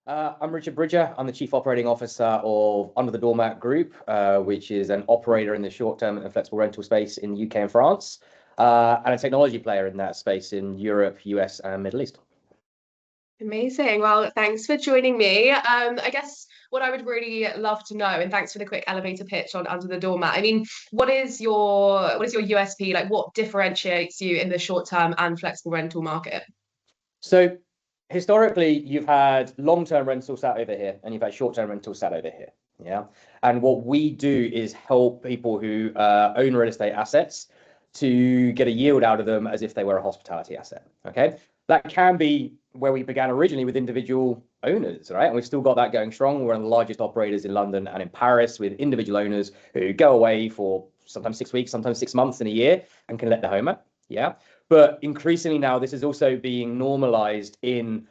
I'm Richard Bridger. I'm the Chief Operating Officer of UnderTheDoormat Group, which is an operator in the short-term and flexible rental space in the UK and France, and a technology player in that space in Europe, US, and Middle East. Amazing. Well, thanks for joining me. I guess what I would really love to know, and thanks for the quick elevator pitch on Under the Doormat. I mean, what is your USP? Like, what differentiates you in the short-term and flexible rental market? So historically, you've had long-term rentals sat over here, and you've had short-term rentals sat over here. Yeah. And what we do is help people who own real estate assets to get a yield out of them as if they were a hospitality asset. Okay. That can be where we began originally with individual owners, right? And we've still got that going strong. We're one of the largest operators in London and in Paris with individual owners who go away for sometimes 6 weeks, sometimes 6 months in a year and can let the home out. Yeah. But increasingly now, this is also being normalized in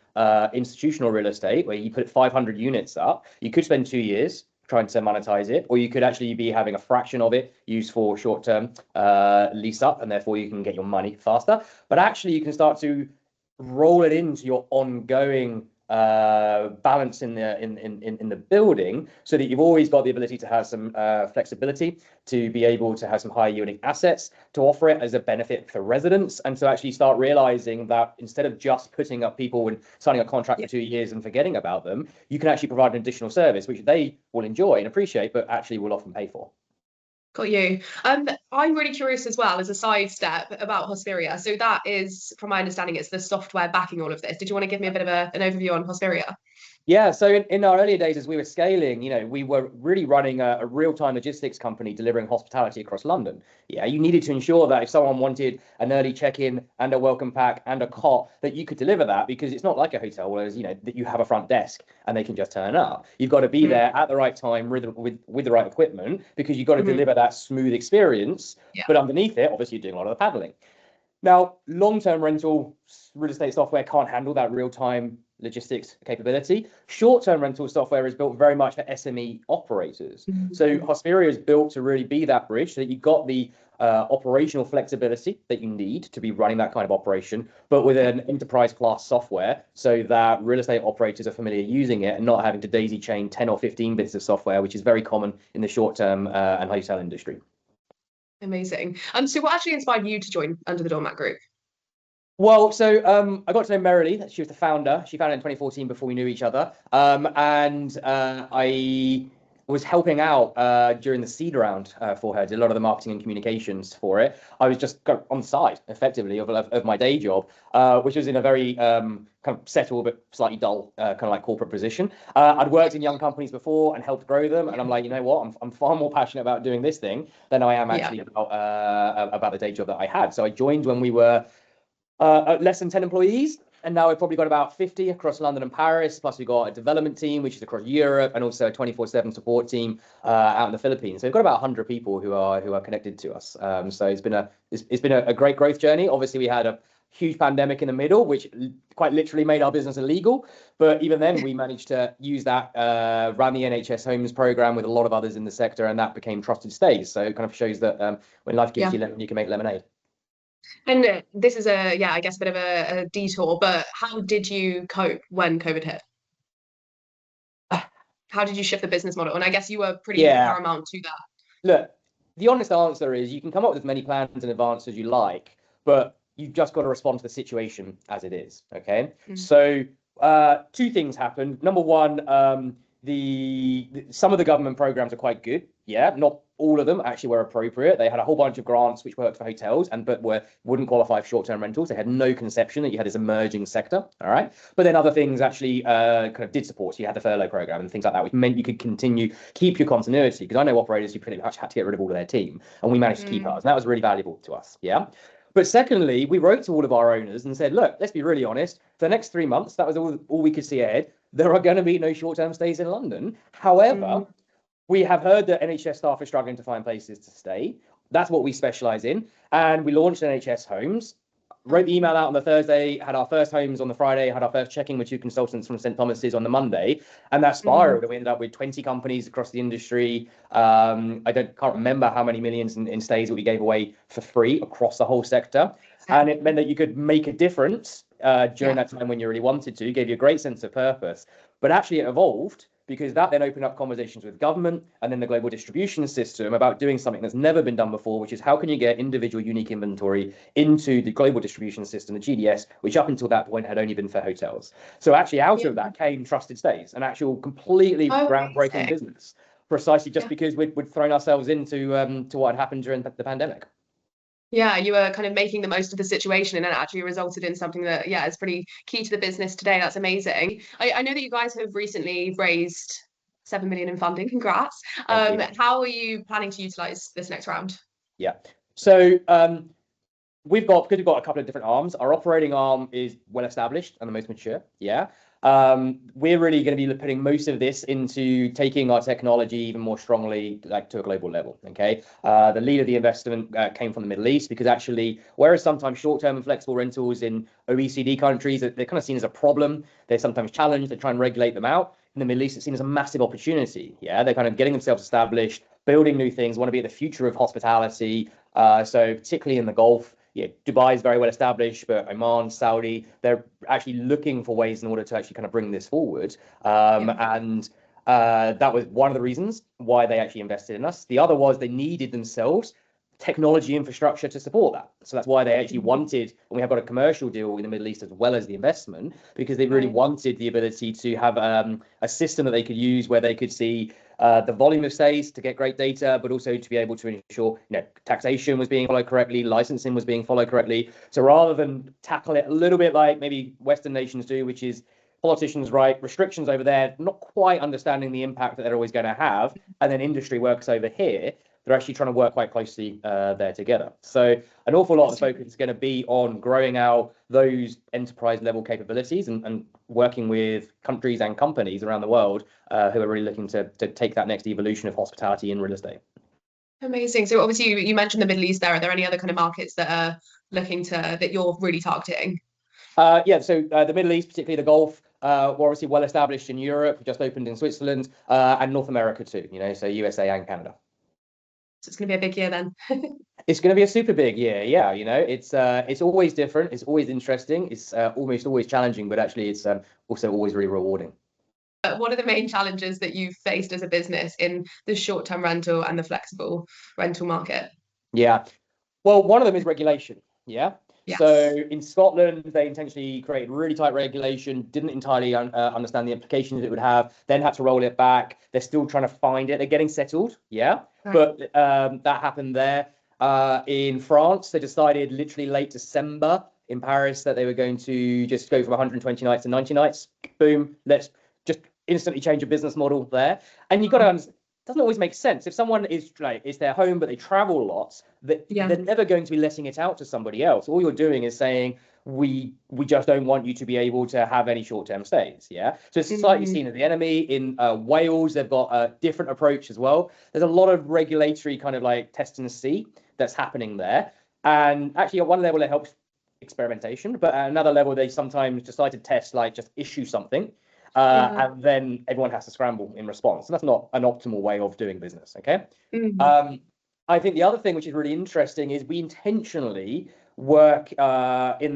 institutional real estate, where you put 500 units up. You could spend 2 years trying to monetize it, or you could actually be having a fraction of it used for short-term lease up, and therefore you can get your money faster. But actually, you can start to roll it into your ongoing balance in the building, so that you've always got the ability to have some flexibility, to be able to have some high yielding assets, to offer it as a benefit for residents, and to actually start realizing that instead of just putting up people and signing a contract for 2 years and forgetting about them, you can actually provide an additional service which they will enjoy and appreciate, but actually will often pay for. Got you. I'm really curious as well, as a sidestep, about Hosperia. So that is, from my understanding, it's the software backing all of this. Did you want to give me a bit of an overview on Hosperia? Yeah, so in our earlier days, as we were scaling, we were really running a real-time logistics company delivering hospitality across London. Yeah, you needed to ensure that if someone wanted an early check-in and a welcome pack and a cot, that you could deliver that, because it's not like a hotel, whereas that you have a front desk and they can just turn up. You've got to be there at the right time with the right equipment, because you've got to deliver that smooth experience. But underneath it, obviously, you're doing a lot of the paddling. Now, long-term rental real estate software can't handle that real-time logistics capability. Short-term rental software is built very much for SME operators. So Hosperia is built to really be that bridge, so that you've got the operational flexibility that you need to be running that kind of operation, but with an enterprise class software, so that real estate operators are familiar using it and not having to daisy chain 10 or 15 bits of software, which is very common in the short-term and hotel industry. Amazing. So what actually inspired you to join Under the Doormat Group? Well, so I got to know Merrily. She was the founder. She founded in 2014 before we knew each other. And I was helping out during the seed round for her, did a lot of the marketing and communications for it. I was just on the side, effectively, of my day job, which was in a very kind of settled but slightly dull kind of like corporate position. I'd worked in young companies before and helped grow them. And I'm like, you know what? I'm far more passionate about doing this thing than I am actually about the day job that I had. So I joined when we were less than 10 employees, and now we've probably got about 50 across London and Paris, plus we've got a development team which is across Europe, and also a 24/7 support team out in the Philippines. So we've got about 100 people who are connected to us. So it's been a great growth journey. Obviously, we had a huge pandemic in the middle, which quite literally made our business illegal, but even then we managed to use that, run the NHS Homes program with a lot of others in the sector, and that became trusted stays. So it kind of shows that when life gives you lemon, you can make lemonade. And this is I guess a bit of a detour, but how did you cope when COVID hit? How did you shift the business model? And I guess you were pretty paramount to that. Look, the honest answer is you can come up with as many plans in advance as you like, but you've just got to respond to the situation as it is. Okay. So two things happened. Number one, some of the government programs are quite good. Yeah, not all of them actually were appropriate. They had a whole bunch of grants which worked for hotels but wouldn't qualify for short-term rentals. They had no conception that you had this emerging sector. All right. But then other things actually kind of did support. So you had the furlough program and things like that, which meant you could keep your continuity. Because I know operators who pretty much had to get rid of all of their team, and we managed to keep ours. And that was really valuable to us. Yeah. But secondly, we wrote to all of our owners and said, look, let's be really honest. For the next 3 months, that was all we could see ahead. There are going to be no short-term stays in London. However, we have heard that NHS staff are struggling to find places to stay. That's what we specialise in. And we launched NHS Homes, wrote the email out on the Thursday, had our first homes on the Friday, had our first check-in with 2 consultants from St Thomas's on the Monday. And that spiraled. And we ended up with 20 companies across the industry. I can't remember how many millions in stays that we gave away for free across the whole sector. And it meant that you could make a difference during that time when you really wanted to, gave you a great sense of purpose. But actually it evolved because that then opened up conversations with government and then the global distribution system about doing something that's never been done before, which is how can you get individual unique inventory into the global distribution system, the GDS, which up until that point had only been for hotels. So actually out of that came trusted stays, an actual completely groundbreaking business, precisely just because we'd thrown ourselves into to what had happened during the pandemic. Yeah, you were kind of making the most of the situation, and it actually resulted in something that, is pretty key to the business today. That's amazing. I know that you guys have recently raised 7 million in funding. Congrats. How are you planning to utilize this next round? Yeah. So because we've got a couple of different arms. Our operating arm is well established and the most mature. Yeah. We're really going to be putting most of this into taking our technology even more strongly, like to a global level. Okay. The lead of the investment came from the Middle East because actually, whereas sometimes short-term and flexible rentals in OECD countries, they're kind of seen as a problem. They're sometimes challenged. They try and regulate them out. In the Middle East, it's seen as a massive opportunity. Yeah. They're kind of getting themselves established, building new things, want to be at the future of hospitality. So particularly in the Gulf. Yeah, Dubai is very well established, but Oman, Saudi, they're actually looking for ways in order to actually kind of bring this forward. And that was one of the reasons why they actually invested in us. The other was they needed themselves technology infrastructure to support that. So that's why they actually wanted, and we have got a commercial deal in the Middle East as well as the investment, because they really wanted the ability to have a system that they could use where they could see the volume of stays to get great data, but also to be able to ensure, taxation was being followed correctly, licensing was being followed correctly. So rather than tackle it a little bit like maybe Western nations do, which is politicians write restrictions over there, not quite understanding the impact that they're always going to have, and then industry works over here, they're actually trying to work quite closely there together. So an awful lot of the focus is going to be on growing out those enterprise level capabilities and working with countries and companies around the world who are really looking to take that next evolution of hospitality in real estate. Amazing. So obviously you mentioned the Middle East there. Are there any other kind of markets that are that you're really targeting? Yeah, so the Middle East, particularly the Gulf, we're obviously well established in Europe, just opened in Switzerland, and North America too, so USA and Canada. So it's going to be a big year then. It's going to be a super big year. Yeah, it's always different. It's always interesting. It's almost always challenging, but actually it's also always really rewarding. What are the main challenges that you've faced as a business in the short-term rental and the flexible rental market? Yeah, well, one of them is regulation. Yeah. Yes. So in Scotland, they intentionally created really tight regulation, didn't entirely understand the implications it would have, then had to roll it back. They're still trying to find it. They're getting settled. Yeah. But that happened there. In France, they decided literally late December in Paris that they were going to just go from 120 nights to 90 nights. Boom. Let's just instantly change a business model there. And you've got to understand, it doesn't always make sense. If someone is like, it's their home, but they travel lots, they're never going to be letting it out to somebody else. All you're doing is saying, we just don't want you to be able to have any short-term stays. Yeah. So it's slightly seen as the enemy. In Wales, they've got a different approach as well. There's a lot of regulatory kind of like test and see that's happening there. And actually at one level, it helps experimentation, but at another level, they sometimes decide to test, like just issue something. And then everyone has to scramble in response. And that's not an optimal way of doing business. Okay. I think the other thing which is really interesting is we intentionally work in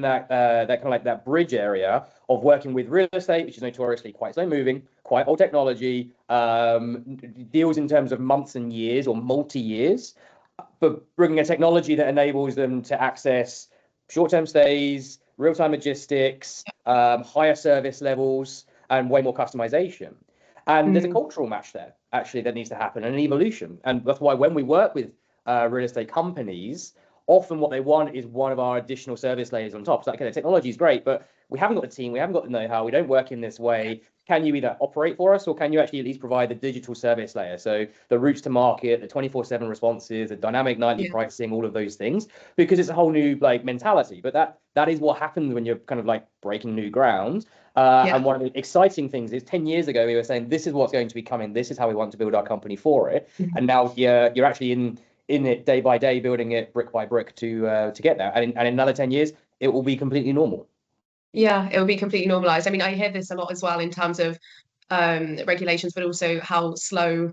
that kind of like that bridge area of working with real estate, which is notoriously quite slow moving, quite old technology, deals in terms of months and years or multi-years, but bringing a technology that enables them to access short-term stays, real-time logistics, higher service levels, and way more customization. And there's a cultural match there, actually, that needs to happen, and an evolution. And that's why when we work with real estate companies, often what they want is one of our additional service layers on top. So, okay, the technology is great, but we haven't got the team, we haven't got the know-how, we don't work in this way. Can you either operate for us, or can you actually at least provide the digital service layer? So the routes to market, the 24/7 responses, the dynamic nightly pricing, all of those things, because it's a whole new like mentality. But that is what happens when you're kind of like breaking new ground. And one of the exciting things is 10 years ago, we were saying, this is what's going to be coming. This is how we want to build our company for it. And now you're actually in it day by day, building it brick by brick to get there. And in another 10 years, it will be completely normal. Yeah, it will be completely normalized. I mean, I hear this a lot as well in terms of regulations, but also how slow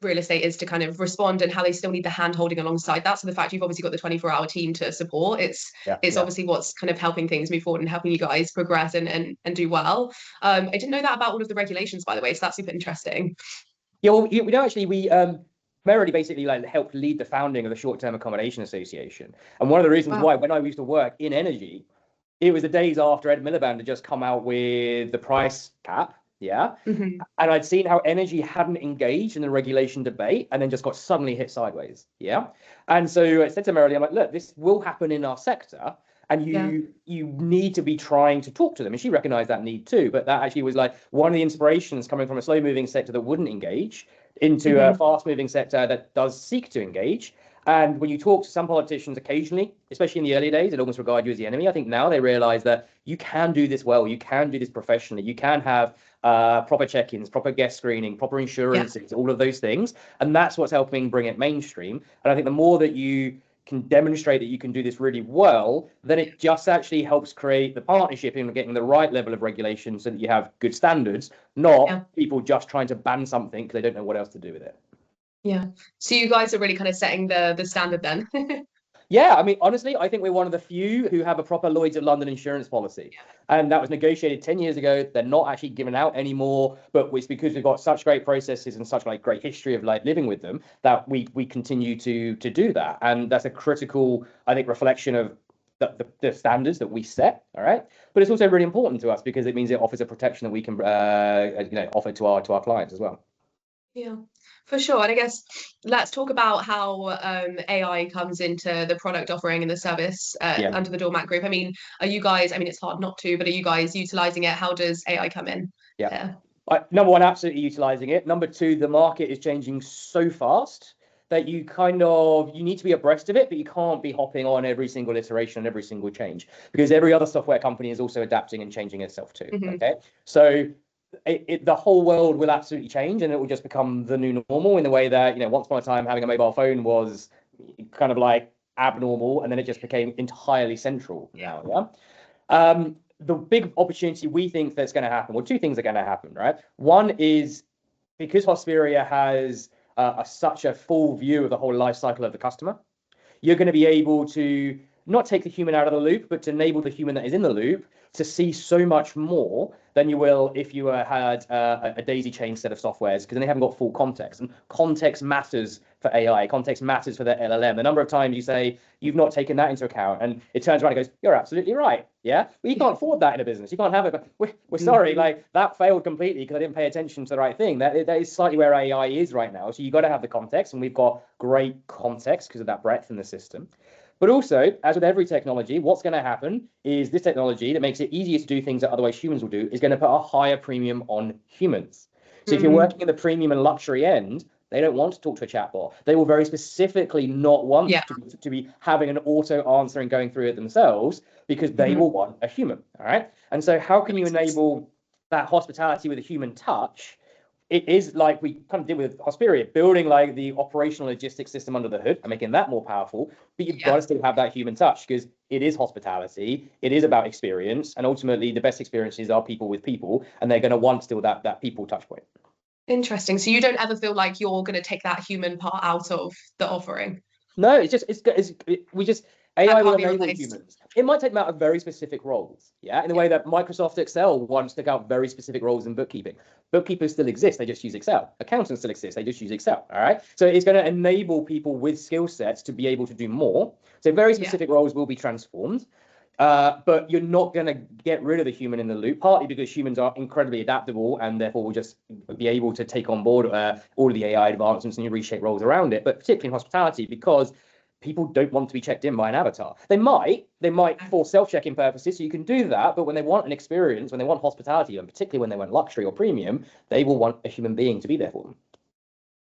real estate is to kind of respond and how they still need the hand holding alongside that. So the fact you've obviously got the 24-hour team to support, it's obviously what's kind of helping things move forward and helping you guys progress and do well. I didn't know that about all of the regulations, by the way, so that's super interesting. Yeah, well, we know actually we Merrily basically like helped lead the founding of the Short-Term Accommodation Association. And one of the reasons why, when I used to work in energy, it was the days after Ed Miliband had just come out with the price cap. And I'd seen how energy hadn't engaged in the regulation debate and then just got suddenly hit sideways. And so I said to Merrily, I'm like, look, this will happen in our sector, and you need to be trying to talk to them. And she recognized that need too, but that actually was like one of the inspirations coming from a slow moving sector that wouldn't engage into a fast moving sector that does seek to engage. And when you talk to some politicians occasionally, especially in the early days, they'd almost regard you as the enemy. I think now they realize that you can do this well, you can do this professionally, you can have proper check-ins, proper guest screening, proper insurances, all of those things. And that's what's helping bring it mainstream. And I think the more that you can demonstrate that you can do this really well, then it just actually helps create the partnership in getting the right level of regulation so that you have good standards, not people just trying to ban something because they don't know what else to do with it. Yeah. So you guys are really kind of setting the standard then. Yeah, I mean, honestly, I think we're one of the few who have a proper Lloyd's of London insurance policy. And that was negotiated 10 years ago. They're not actually given out anymore, but it's because we've got such great processes and such like great history of like living with them that we continue to do that. And that's a critical, I think, reflection of the standards that we set. All right. But it's also really important to us because it means it offers a protection that we can offer to our clients as well. Yeah, for sure. And I guess let's talk about how AI comes into the product offering and the service under the Doormat Group. I mean, are you guys, I mean, it's hard not to, but are you guys utilizing it? How does AI come in? Number one, absolutely utilizing it. Number two, the market is changing so fast that you need to be abreast of it, but you can't be hopping on every single iteration and every single change because every other software company is also adapting and changing itself too. Okay, so the whole world will absolutely change, and it will just become the new normal in the way that, once upon a time having a mobile phone was kind of like abnormal, and then it just became entirely central now. The big opportunity we think that's going to happen, well, two things are going to happen, right? One is because Hospira has such a full view of the whole life cycle of the customer, you're going to be able to not take the human out of the loop, but to enable the human that is in the loop to see so much more than you will if you had a daisy chain set of softwares, because then they haven't got full context. And context matters for AI. Context matters for the LLM. The number of times you say you've not taken that into account, and it turns around and goes, "You're absolutely right." Yeah, but you can't afford that in a business. You can't have it. But we're sorry, like that failed completely because I didn't pay attention to the right thing. That is slightly where AI is right now. So you got to have the context, and we've got great context because of that breadth in the system. But also, as with every technology, what's going to happen is this technology that makes it easier to do things that otherwise humans will do is going to put a higher premium on humans. So if you're working in the premium and luxury end, they don't want to talk to a chatbot. They will very specifically not want to be having an auto answering going through it themselves because they will want a human. All right. And so how can you enable that hospitality with a human touch? It is like we kind of did with Hospira, building like the operational logistics system under the hood and making that more powerful. But you've got to still have that human touch because it is hospitality. It is about experience. And ultimately, the best experiences are people with people. And they're going to want still that people touch point. Interesting. So you don't ever feel like you're going to take that human part out of the offering? No, AI will enable humans. It might take them out of very specific roles, in the way that Microsoft Excel once took out very specific roles in bookkeeping. Bookkeepers still exist, they just use Excel. Accountants still exist, they just use Excel, all right? So it's going to enable people with skill sets to be able to do more. So very specific roles will be transformed, but you're not going to get rid of the human in the loop, partly because humans are incredibly adaptable and therefore will just be able to take on board all of the AI advancements and you reshape roles around it, but particularly in hospitality, because people don't want to be checked in by an avatar. They might for self-check-in purposes, so you can do that, but when they want an experience, when they want hospitality, and particularly when they want luxury or premium, they will want a human being to be there for them.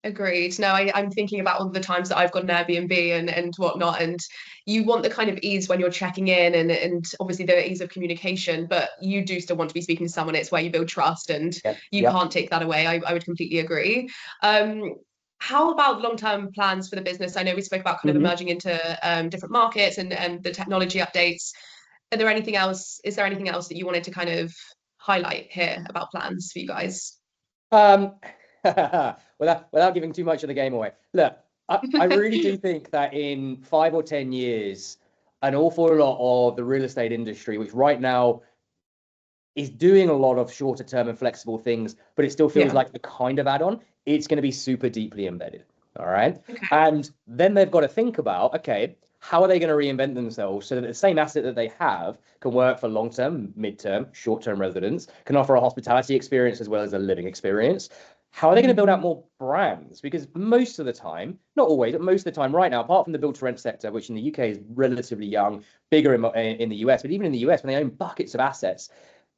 Agreed. No, I'm thinking about all the times that I've got an Airbnb and whatnot, and you want the kind of ease when you're checking in and obviously the ease of communication, but you do still want to be speaking to someone. It's where you build trust, and you can't take that away. I would completely agree. How about long-term plans for the business? I know we spoke about kind of emerging into different markets and the technology updates. Is there anything else that you wanted to kind of highlight here about plans for you guys? without giving too much of the game away. Look, I really do think that in 5 or 10 years, an awful lot of the real estate industry, which right now is doing a lot of shorter term and flexible things, but it still feels like the kind of add-on, it's going to be super deeply embedded. All right. Okay. And then they've got to think about, okay, how are they going to reinvent themselves so that the same asset that they have can work for long-term, mid-term, short-term residents, can offer a hospitality experience as well as a living experience? How are they going to build out more brands? Because most of the time, not always, but most of the time right now, apart from the build-to-rent sector, which in the UK is relatively young, bigger in the US, but even in the US, when they own buckets of assets,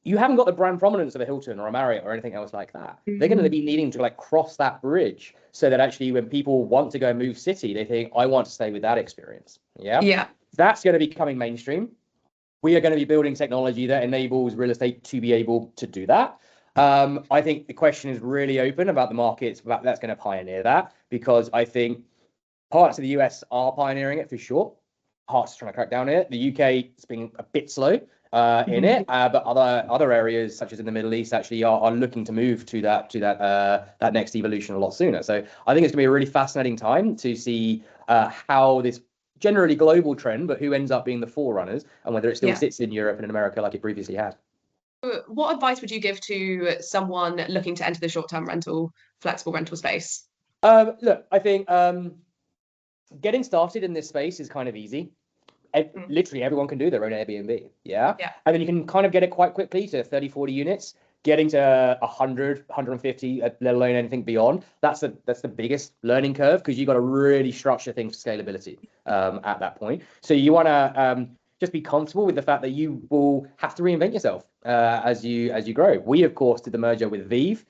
you haven't got the brand prominence of a Hilton or a Marriott or anything else like that. They're going to be needing to like cross that bridge so that actually when people want to go move city, they think, I want to stay with that experience. Yeah. That's going to be coming mainstream. We are going to be building technology that enables real estate to be able to do that. I think the question is really open about the markets that's going to pioneer that, because I think parts of the US are pioneering it for sure. Parts are trying to crack down on it. The UK has been a bit slow in it, but other areas such as in the Middle East actually are looking to move to that next evolution a lot sooner. So I think it's gonna be a really fascinating time to see how this generally global trend, but who ends up being the forerunners and whether it still sits in Europe and in America like it previously had. What advice would you give to someone looking to enter the short-term rental, flexible rental space? Look, I think getting started in this space is kind of easy. Literally everyone can do their own Airbnb. Yeah. And then you can kind of get it quite quickly to 30, 40 units, getting to 100, 150, let alone anything beyond. That's the biggest learning curve, because you got to really structure things for scalability at that point. So you want to just be comfortable with the fact that you will have to reinvent yourself as you grow. We, of course, did the merger with Vive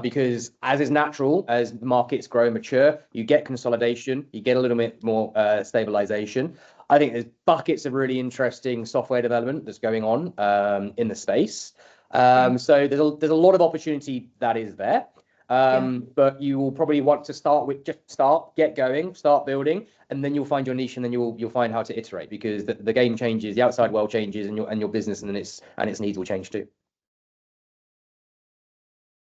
because, as is natural, as the markets grow and mature, you get consolidation, you get a little bit more stabilization. I think there's buckets of really interesting software development that's going on in the space. So there's a lot of opportunity that is there. But you will probably want to start with get going, start building, and then you'll find your niche, and then you'll find how to iterate, because the game changes, the outside world changes, and your business and its needs will change too.